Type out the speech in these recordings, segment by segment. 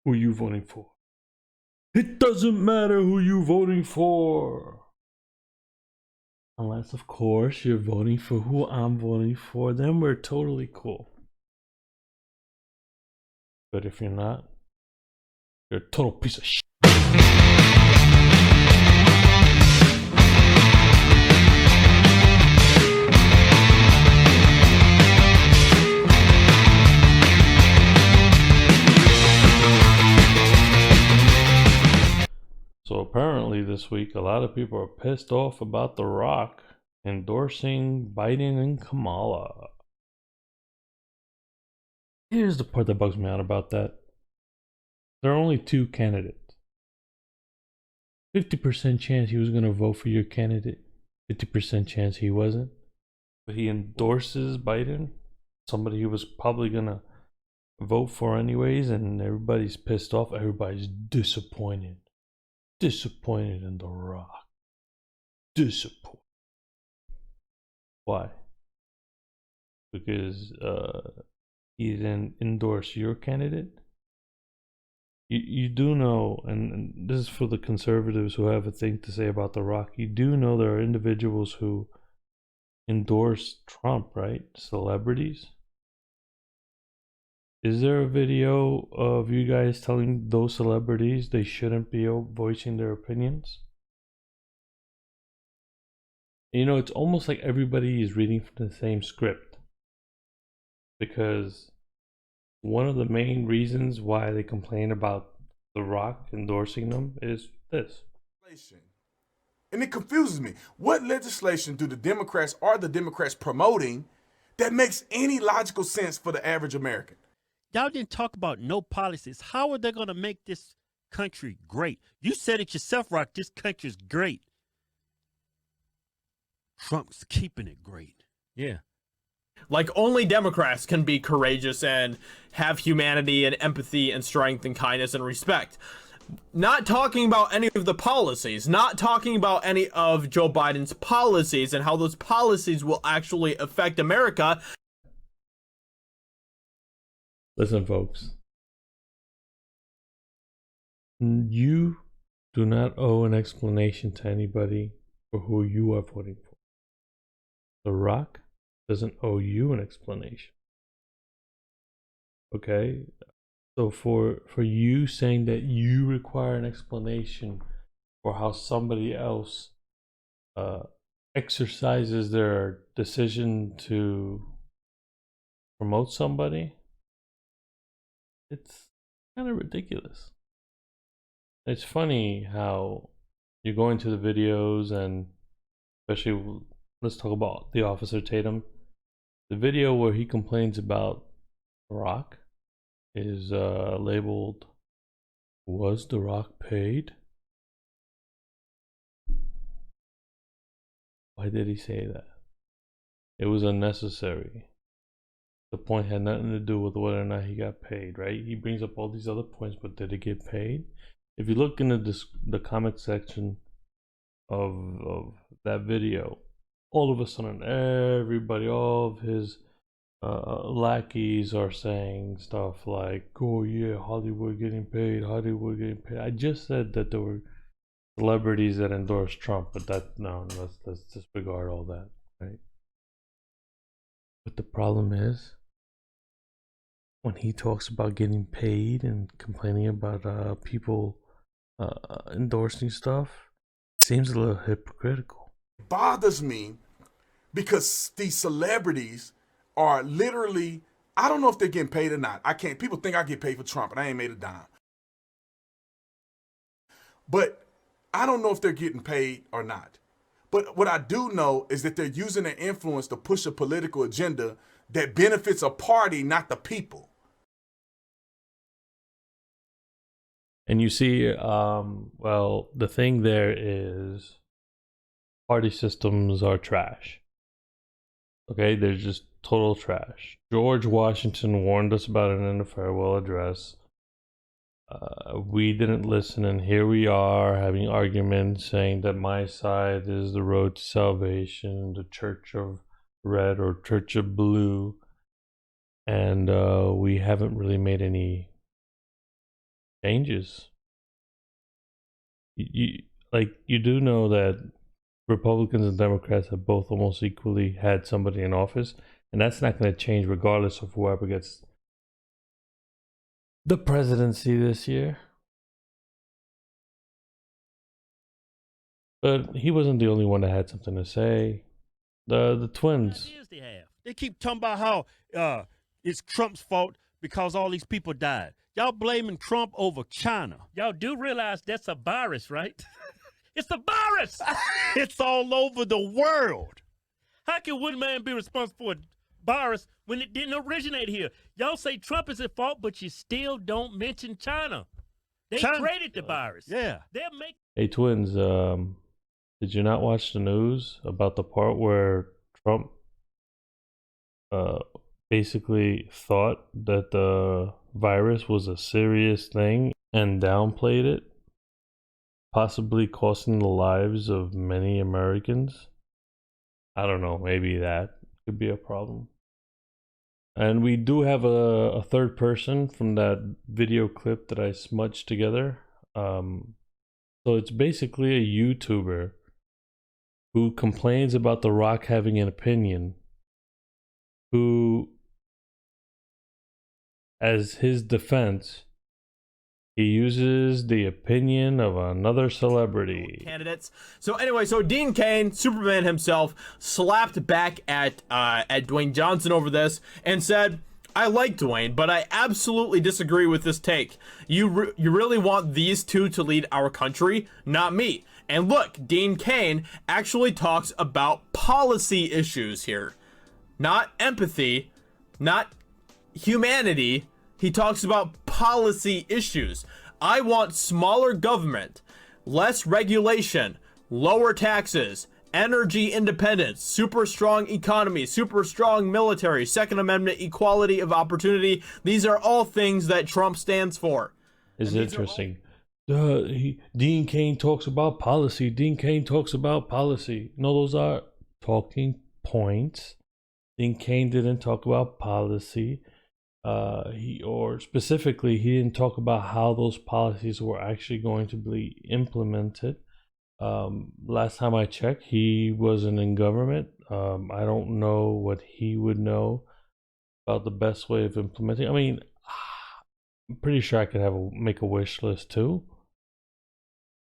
who you voting for. It doesn't matter who you voting for. Unless, of course, you're voting for who I'm voting for, then we're totally cool. But if you're not, you're a total piece of shit. So apparently this week, a lot of people are pissed off about The Rock endorsing Biden and Kamala. Here's the part that bugs me out about that. There are only two candidates. 50% chance he was going to vote for your candidate. 50% chance he wasn't. But he endorses Biden, somebody he was probably going to vote for anyways, and everybody's pissed off. Everybody's disappointed. Disappointed in The Rock. Disappointed. Why? Because he didn't endorse your candidate? You do know, and this is for the conservatives who have a thing to say about The Rock, you do know there are individuals who endorse Trump, right? Celebrities. Is there a video of you guys telling those celebrities they shouldn't be voicing their opinions? You know, it's almost like everybody is reading from the same script. Because one of the main reasons why they complain about The Rock endorsing them is this. And it confuses me. What legislation do the Democrats promoting that makes any logical sense for the average American? Y'all didn't talk about no policies. How are they going to make this country great? You said it yourself, Rock. This country's great. Trump's keeping it great. Yeah. Like, only Democrats can be courageous and have humanity and empathy and strength and kindness and respect. Not talking about any of the policies, not talking about any of Joe Biden's policies and how those policies will actually affect America. Listen, folks. You do not owe an explanation to anybody for who you are voting for. The Rock doesn't owe you an explanation. Okay? So for you saying that you require an explanation for how somebody else exercises their decision to promote somebody, it's kind of ridiculous. It's funny how you go into the videos, and especially, let's talk about the officer Tatum. The video where he complains about The Rock is labeled, "Was The Rock paid?" Why did he say that? It was unnecessary. The point had nothing to do with whether or not he got paid, right? He brings up all these other points, but did he get paid? If you look into the comment section of that video, all of a sudden everybody, all of his lackeys are saying stuff like, "Oh yeah, Hollywood getting paid, Hollywood getting paid." I just said that there were celebrities that endorsed Trump, but let's disregard all that, right? But the problem is, when he talks about getting paid and complaining about people endorsing stuff, it seems a little hypocritical. It bothers me because these celebrities are literally, I don't know if they're getting paid or not. People think I get paid for Trump and I ain't made a dime. But I don't know if they're getting paid or not. But what I do know is that they're using their influence to push a political agenda that benefits a party, not the people. And you see, well, the thing there is party systems are trash. Okay, they're just total trash. George Washington warned us about it in a farewell address. We didn't listen, and here we are having arguments saying that my side is the road to salvation, the Church of Red or Church of Blue, and we haven't really made any changes. You do know that Republicans and Democrats have both almost equally had somebody in office, and that's not going to change regardless of whoever gets the presidency this year. But he wasn't the only one that had something to say. The twins. Ideas they have. They keep talking about how it's Trump's fault because all these people died. Y'all blaming Trump over China. Y'all do realize that's a virus, right? It's a virus. It's all over the world. How can one man be responsible for a virus when it didn't originate here? Y'all say Trump is at fault, but you still don't mention China. They created the virus. Yeah. They're making. Hey, twins, did you not watch the news about the part where Trump basically thought that the virus was a serious thing and downplayed it, possibly costing the lives of many Americans? I don't know, maybe that could be a problem. And we do have a third person from that video clip that I smudged together. So it's basically a YouTuber who complains about The Rock having an opinion, who, as his defense, he uses the opinion of another celebrity. Candidates. So anyway, so Dean Cain, Superman himself, slapped back at Dwayne Johnson over this and said, "I like Dwayne, but I absolutely disagree with this take. You really want these two to lead our country, not me." And look, Dean Cain actually talks about policy issues here. Not empathy, not humanity. He talks about policy issues. I want smaller government, less regulation, lower taxes, energy independence, super strong economy, super strong military, Second Amendment, equality of opportunity. These are all things that Trump stands for. It's interesting. Dean Cain talks about policy. Dean Cain talks about policy. No, those are talking points. Dean Cain didn't talk about policy. Specifically, he didn't talk about how those policies were actually going to be implemented. Last time I checked, he wasn't in government. I don't know what he would know about the best way of implementing. I mean, I'm pretty sure I could make a wish list too.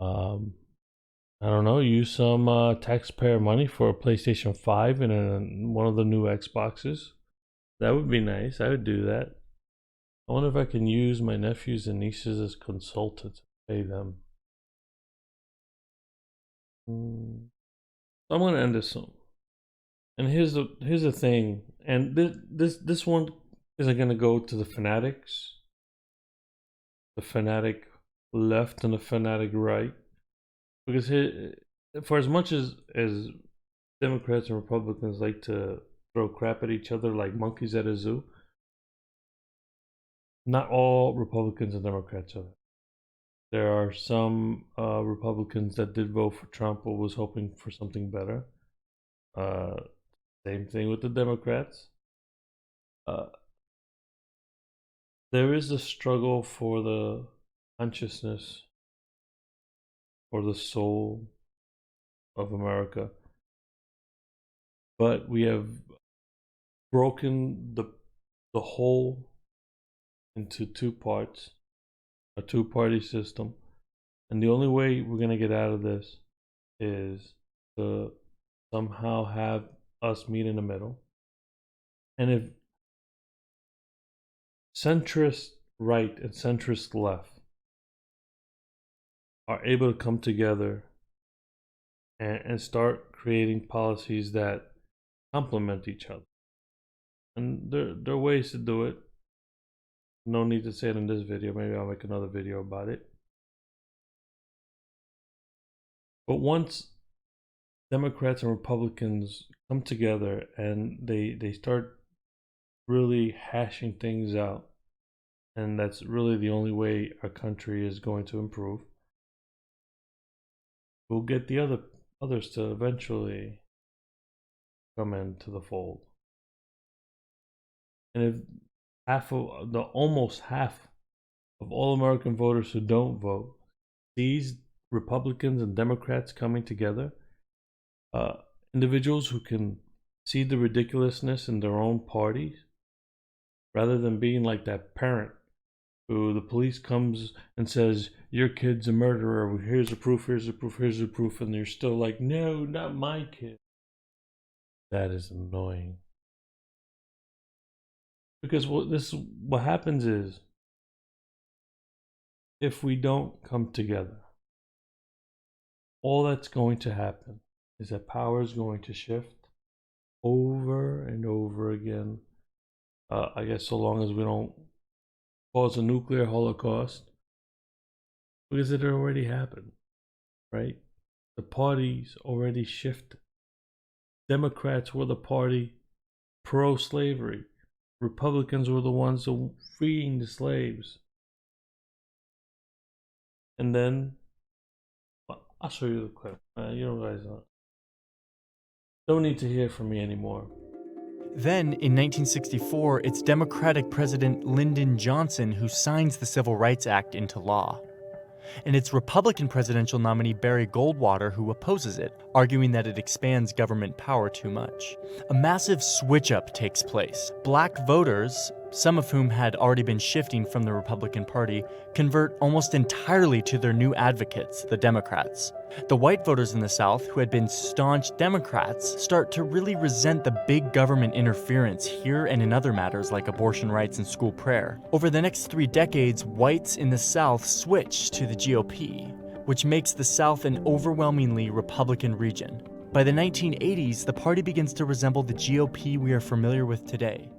I don't know, use some taxpayer money for a PlayStation 5 and one of the new Xboxes. That would be nice. I would do that. I wonder if I can use my nephews and nieces as consultants, pay them. So I'm gonna end this soon. And here's the thing. And this one isn't gonna go to the fanatics, the fanatic left and the fanatic right, because for as much as Democrats and Republicans like to throw crap at each other like monkeys at a zoo, not all Republicans and Democrats are. There are some Republicans that did vote for Trump but was hoping for something better. Same thing with the Democrats. There is a struggle for the consciousness or the soul of America, but we have broken the whole into two parts, a two-party system, and the only way we're gonna get out of this is to somehow have us meet in the middle. And if centrist right and centrist left are able to come together and start creating policies that complement each other, and there are ways to do it. No need to say it in this video. Maybe I'll make another video about it. But once Democrats and Republicans come together and they start really hashing things out, and that's really the only way our country is going to improve, we'll get the others to eventually come into the fold. And if almost half of all American voters who don't vote sees Republicans and Democrats coming together, individuals who can see the ridiculousness in their own parties, rather than being like that parent who the police comes and says, your kid's a murderer, here's the proof, here's the proof, here's the proof, and they're still like, no, not my kid. That is annoying. Because what happens is, if we don't come together, all that's going to happen is that power is going to shift over and over again. I guess so long as we don't cause a nuclear holocaust, because it already happened, right? The parties already shifted. Democrats were the party pro-slavery. Republicans were the ones freeing the slaves. And then, I'll show you the clip. You guys don't need to hear from me anymore. Then, in 1964, it's Democratic President Lyndon Johnson who signs the Civil Rights Act into law. And it's Republican presidential nominee Barry Goldwater who opposes it, arguing that it expands government power too much. A massive switch-up takes place. Black voters, some of whom had already been shifting from the Republican Party, convert almost entirely to their new advocates, the Democrats. The white voters in the South, who had been staunch Democrats, start to really resent the big government interference here and in other matters like abortion rights and school prayer. Over the next 3 decades, whites in the South switch to the GOP, which makes the South an overwhelmingly Republican region. By the 1980s, the party begins to resemble the GOP we are familiar with today.